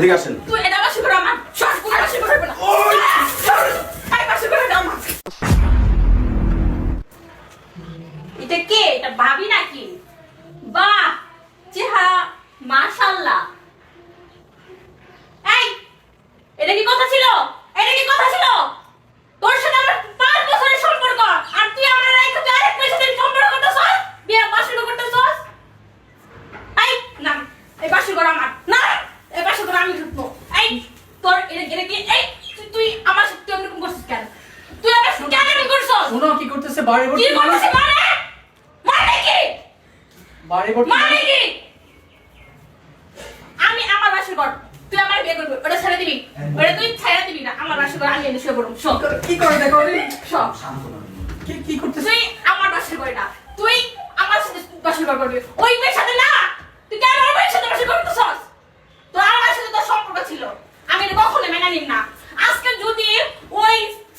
এদিকে আসেন। তুই এটা বাসি করে আমার সব পুরো বাসি করে না ওই আই বাসি করে দাও আমার এটা কে এটা ভাবি নাকি বাহ চেহারা মাশাআল্লাহ এই এটা কি কথা ছিল এটা কি কথা ছিল তোর সাথে আমার 5 বছরের সম্পর্ক আর তুই আমার রাইখা তুই আরেক মেয়ের সাথে সম্পর্ক করতেছস বিয়ে বাসি করতেছস এই না এই বাসি করে আমার না এই বাসি করে আমি ঢুকবো এই তোর এটা কি এই তুই আমার সাথে তুই এরকম করছিস কেন তুই আমার সাথে কেন এরকম করছস শোনো কি করতেছে বাড়ি কি ভর্তি মানুষ করছিস মানে মানে কি বাড়ি ভর্তি মানে কি আমি আমার বাসি কর তুই আমার বিয়ে করবি ওটা ছেড়ে দিবি ওটা তুই ছেড়ে দিবি না আমার বাসি করে আমি এনে শুয়ে পড়ব সব কি করে দেখো সব কি করতেছে তুই আমার বাসি করে না তুই আমার সাথে বাসি করবি ওই মেয়ের সাথে না তুই কেন আমার মেয়ের সাথে বাসি করতেছস তোর আমার সাথে তোর সম্পর্ক ছিল আমি এটা কখনো মেনে নিব না আজকে যদি ওই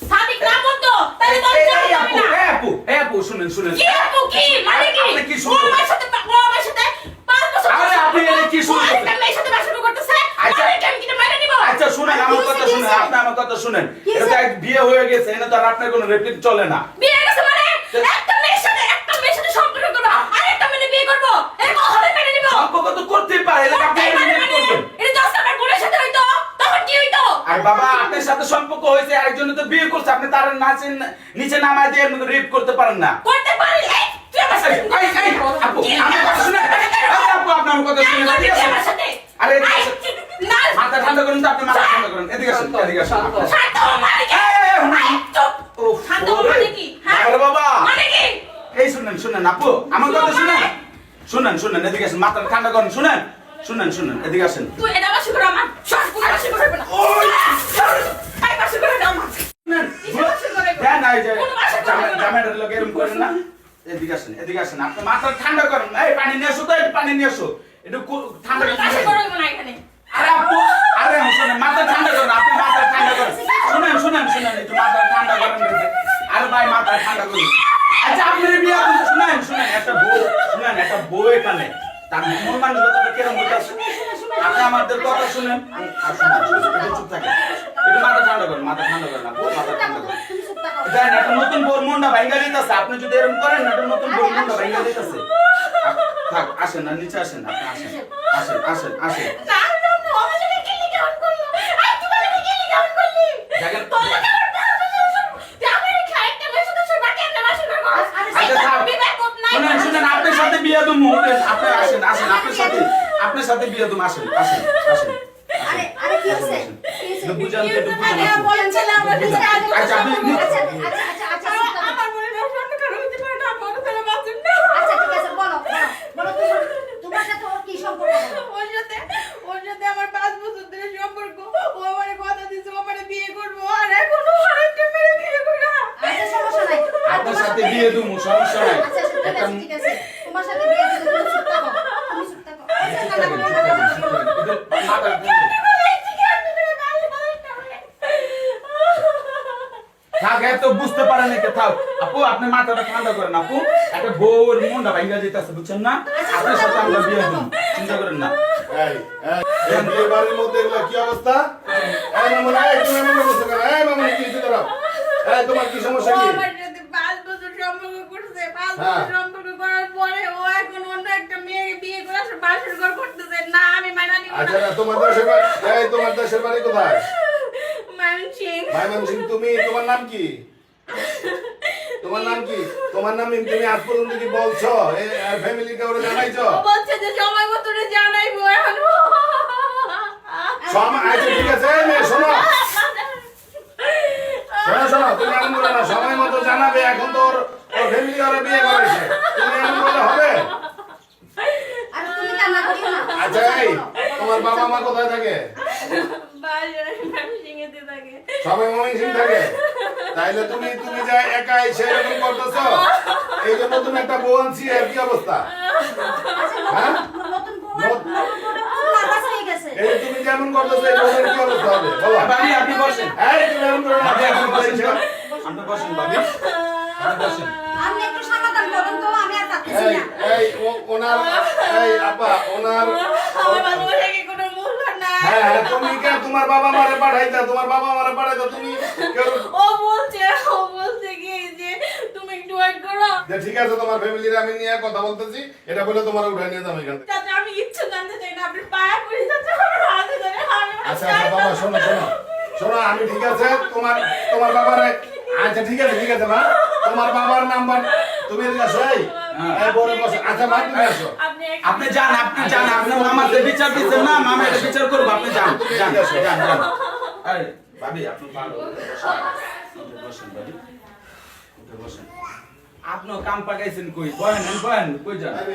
সাদিক না বলতো তাহলে তোর চাই যাবে না আপু শুনেন কি আপু কি মানে কি আপনি কি শুনছেন? ওর মায়ের সাথে 5 বছর আরে আপনি এটা কি শুনছেন? একটা মেয়ের সাথে বাসা করতেছে আচ্ছা। আমি কেন কিনা মেনে নিব আচ্ছা শুনেন আমার কথা শুনেন আপনি আমার কথা শুনেন এটা তো এক বিয়ে হয়ে গেছে এনে তো আর আপনার কোনো রেপ্লিক চলে না বিয়ে গেছে মানে একটা মেয়ের সাথে সম্পর্ক করব আর একটা মেয়ে বিয়ে করব এই কখনো মেনে নিব সম্পর্ক তো করতেই পারে এটা আপনি রেপ্লিক করবেন এটা জাস্ট আমার বোনের সাথে হইতো তখন কি হইতো আর বাবা আপনার সাথে সম্পর্ক হয়েছে আরেকজন তো বিয়ে করছে আপনি তার নিচে নামায় দিয়ে রেপ করতে পারেন না করতে পারি এই তুই আমার সাথে এই আপু আমার কথা শুনেন আপু আপনি আমার কথা শুনেন আমার সাথে আরে না মাথা ঠান্ডা করুন তো আপনি মাথা ঠান্ডা করুন এদিকে আসুন এদিকে আসুন শান্ত মানে কি চুপ শান্ত মানে কি হ্যাঁ আরে বাবা মানে কি এই শুনেন আপু আমার কথা শুনেন এদিকে আসেন মাথা ঠান্ডা করুন শুনেন এদিকে আসেন তুই এটা বাসি করে আমার সব পুরো বাসি করে না ওই আই বাসি করে দাও আমার শুনেন দেন এই যে জামাইটার লোক এরকম করেন না এদিকে আসেন আপনি মাথা ঠান্ডা করেন এই পানি নিয়ে আসো তো একটু পানি নিয়ে আসো একটু ঠান্ডা বাসি করে করব না এখানে আরে আপু আরে শুনেন মাথা ঠান্ডা করুন আপনি মাথা ঠান্ডা করেন শুনেন একটু মাথা ঠান্ডা করেন আরে ভাই মাথা ঠান্ডা করুন আচ্ছা আপনার বিয়ে শুনেন একটা বউ এখানে তার মন মানসিকতা কেরম হইতাছে আপনি আমাদের কথা শুনেন আর শুনেন চুপ থাকেন একটু মাথা ঠান্ডা করেন আপু মাথা ঠান্ডা করেন দেন একটা নতুন বউর মনটা ভাঙা দিতেছে আপনি যদি এরকম করেন একটা নতুন বউর মনটা ভাঙা দিতেছে থাক আসেন না নিচে আসেন আপনি আসেন না আমার সাথে কি লিখে অন করলো আই তুই বলে কি লিখে অন করলি দেখেন তোর লাগে আমার তুই আমার খাইতে বসে তো সব বাকি একটা বাসি করে আচ্ছা থাক শুনেন আপনার সাথে বিয়ে দুম আপনি আসেন আপনার সাথে বিয়ে দুম আসেন আরে কি হচ্ছে বুঝান একটু আরে বলেন ছেলে আমরা কিছু আচ্ছা আপনি আচ্ছা আমার মনে হয় অন্য কারো হতে পারে না বড় ছেলে বাঁচুন না আচ্ছা ঠিক আছে বলো তোমার সাথে ওর কি সম্পর্ক ওর সাথে আমার 5 বছর ধরে সম্পর্ক ও আমারে কথা দিয়েছে ও আমারে বিয়ে করবো আর এখনো আরেকটা মেয়ে বিয়ে করে আচ্ছা সমস্যা নাই আপনার সাথে বিয়ে দুম সমস্যা নাই আচ্ছা ঠিক আছে তোমার সাথে বিয়ে দিতে তুমি চুপ থাকো মাথা থাক এত বুঝতে পারেন না থাক আপু আপনি মাথাটা ঠান্ডা করেন আপু একটা বউর মনটা ভাঙা যেতেছে বুঝছেন না আপনার সাথে আমরা বিয়ে দিন চিন্তা করেন না এই বিয়ে বাড়ির মধ্যে এগুলা কি অবস্থা? এই মামুনি, এই তুমি এমন করছো কেন? এই মামুনি, কি হয়েছে তোর? এই তোমার কি সমস্যা কি? আমার সাথে 5 বছর সম্পর্ক করছে 5 হ্যাঁ। বছর সম্পর্ক করার পরে ও এখন অন্য একটা মেয়েকে বিয়ে করে আসলে বাসর ঘর করতেছে না আমি মানা নিব আচ্ছা না না, তোমার দেশের বাড়ি, এই তোমার দেশের বাড়ি কোথায়? মানসিং ময়মনসিংহ। তুমি, তোমার নাম কি? তোমার নাম কি? তোমার নাম তুমি আজ পর্যন্ত কি বলছো? এই ফ্যামিলি কাউরে জানাইছো? ও বলছে যে সময় মতো রে জানাইবো এখন আচ্ছা ঠিক আছে, এই মেয়ে শোনো তুমি এমন বলে না, সময় মতো জানাবে। এখন তো ওর ফ্যামিলি ওরা বিয়ে করেছে, তুমি এমন বলে হবে? আরে তুমি কান্না করিও না আচ্ছা এই তোমার বাবা মা কোথায় থাকে? বাজারে মানসিং এতে থাকে সবাই ময়মনসিংহ থাকে? তাইলে তুমি যা একা এসে এরকম করতেছো, এই যে নতুন একটা বউ আনছি, এর কি অবস্থা? হ্যাঁ? নতুন বউ নার্ভাস হয়ে গেছে এই যে তুমি যেমন করতেছো, এই বউয়ের কি অবস্থা হবে বলো? ভাবি আপনি বসেন এই তুমি এমন করো না, ভাবি আপনি বসেন এই আপনি বসেন ভাবি আপনি বসেন আপনি একটু সমাধান করুন তো আমি আর পারতেছি না এই ওনার, এই আপা ওনার, আমার ভালোবাসাকে কোনো মূল্য নাই হ্যাঁ হ্যাঁ তুমি কে তোমার বাবা মারে পাঠাইতা তোমার বাবা মারে পাঠাইতা তুমি কেউ ও বলছে কি যে তুমি একটু ওয়েট করো। যে ঠিক আছে তোমার ফ্যামিলির আমি নিয়ে কথা বলতেছি এটা বলে তোমার উঠাই নিয়ে যাবো এখান থেকে চাচা আমি ইচ্ছে জানতে চাই না, আপনি পায়া পড়ে চাচা আমার হাতে ধরে আমি আচ্ছা আচ্ছা বাবা শোনো শোনো শোনো আমি ঠিক আছে তোমার তোমার বাবারে আচ্ছা ঠিক আছে মা তোমার বাবার নাম্বার তুমি এদিকে আসো এই বড় বসে আচ্ছা মা তুমি আসো আপনি যান আপনি মামাতে বিচার দিচ্ছেন না, মামা এটা বিচার করবো, আপনি যান আরে ভাবি আপনি ভালো বসেন ভাবি বসেন। আপনিও কাম পাকাইছেন কই বহেন কই যান? আরে,